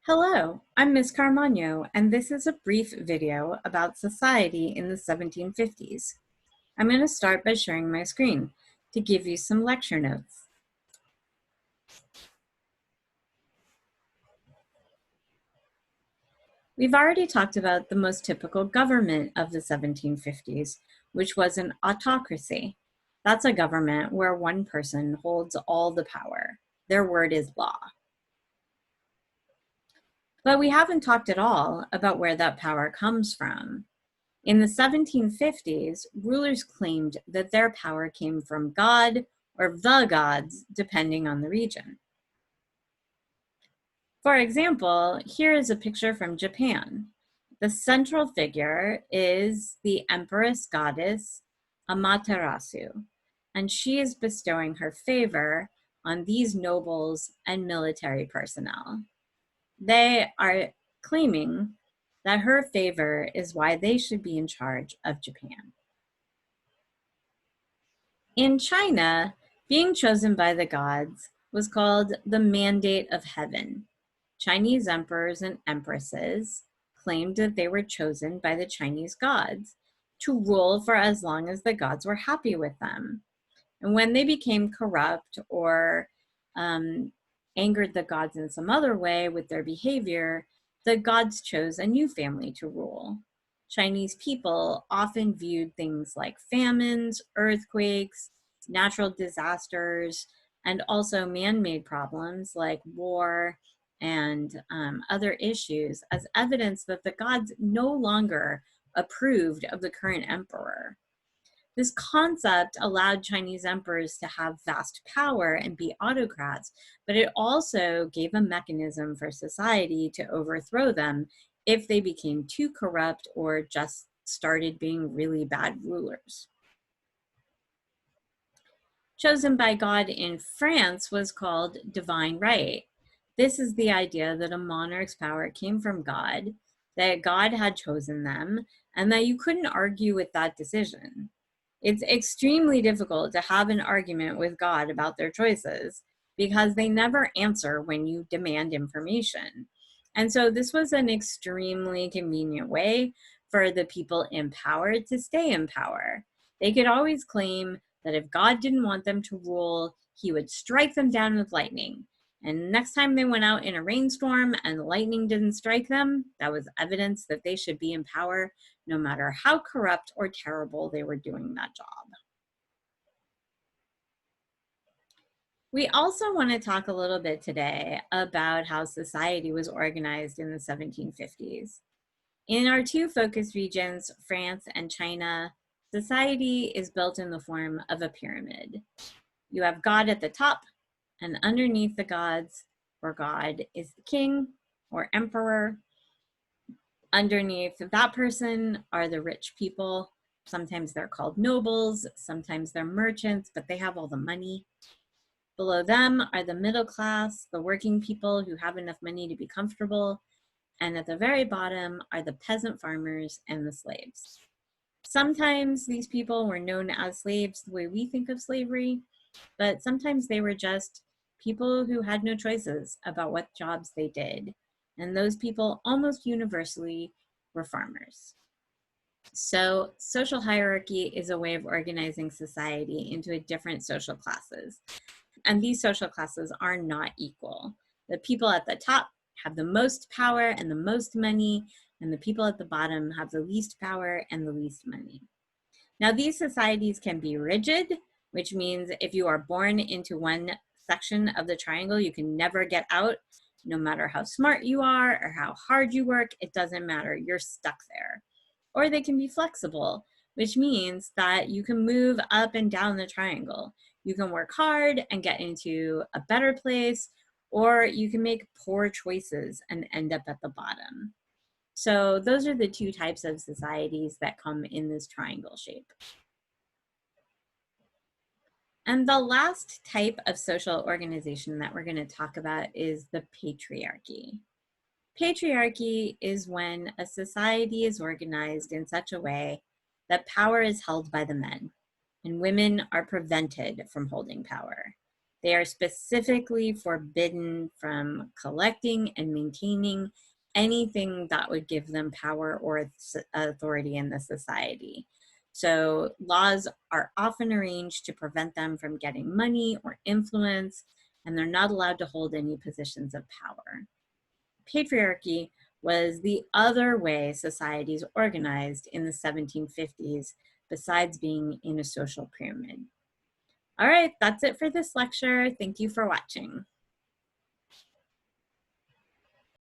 Hello, I'm Ms. Carmagno, and this is a brief video about society in the 1750s. I'm going to start by sharing my screen to give you some lecture notes. We've already talked about the most typical government of the 1750s, which was an autocracy. That's a government where one person holds all the power. Their word is law. But we haven't talked at all about where that power comes from. In the 1750s, rulers claimed that their power came from God or the gods, depending on the region. For example, here is a picture from Japan. The central figure is the empress goddess Amaterasu, and she is bestowing her favor on these nobles and military personnel. They are claiming that her favor is why they should be in charge of Japan. In China, being chosen by the gods was called the mandate of heaven. Chinese emperors and empresses claimed that they were chosen by the Chinese gods to rule for as long as the gods were happy with them. And when they became corrupt or angered the gods in some other way with their behavior, the gods chose a new family to rule. Chinese people often viewed things like famines, earthquakes, natural disasters, and also man-made problems like war and other issues as evidence that the gods no longer approved of the current emperor. This concept allowed Chinese emperors to have vast power and be autocrats, but it also gave a mechanism for society to overthrow them if they became too corrupt or just started being really bad rulers. Chosen by God in France was called divine right. This is the idea that a monarch's power came from God, that God had chosen them, and that you couldn't argue with that decision. It's extremely difficult to have an argument with God about their choices because they never answer when you demand information. And so this was an extremely convenient way for the people in power to stay in power. They could always claim that if God didn't want them to rule, he would strike them down with lightning. And next time they went out in a rainstorm and the lightning didn't strike them, that was evidence that they should be in power no matter how corrupt or terrible they were doing that job. We also want to talk a little bit today about how society was organized in the 1750s. In our two focus regions, France and China, society is built in the form of a pyramid. You have God at the top, and underneath the gods, or God, is the king or emperor. Underneath that person are the rich people. Sometimes they're called nobles, sometimes they're merchants, but they have all the money. Below them are the middle class, the working people who have enough money to be comfortable. And at the very bottom are the peasant farmers and the slaves. Sometimes these people were known as slaves the way we think of slavery, but sometimes they were just people who had no choices about what jobs they did. And those people almost universally were farmers. So social hierarchy is a way of organizing society into different social classes. And these social classes are not equal. The people at the top have the most power and the most money, and the people at the bottom have the least power and the least money. Now, these societies can be rigid, which means if you are born into one section of the triangle, you can never get out. No matter how smart you are or how hard you work, it doesn't matter, you're stuck there. Or they can be flexible, which means that you can move up and down the triangle. You can work hard and get into a better place, or you can make poor choices and end up at the bottom. So those are the two types of societies that come in this triangle shape. And the last type of social organization that we're going to talk about is the patriarchy. Patriarchy is when a society is organized in such a way that power is held by the men and women are prevented from holding power. They are specifically forbidden from collecting and maintaining anything that would give them power or authority in the society. So laws are often arranged to prevent them from getting money or influence, and they're not allowed to hold any positions of power. Patriarchy was the other way societies organized in the 1750s, besides being in a social pyramid. All right, that's it for this lecture. Thank you for watching.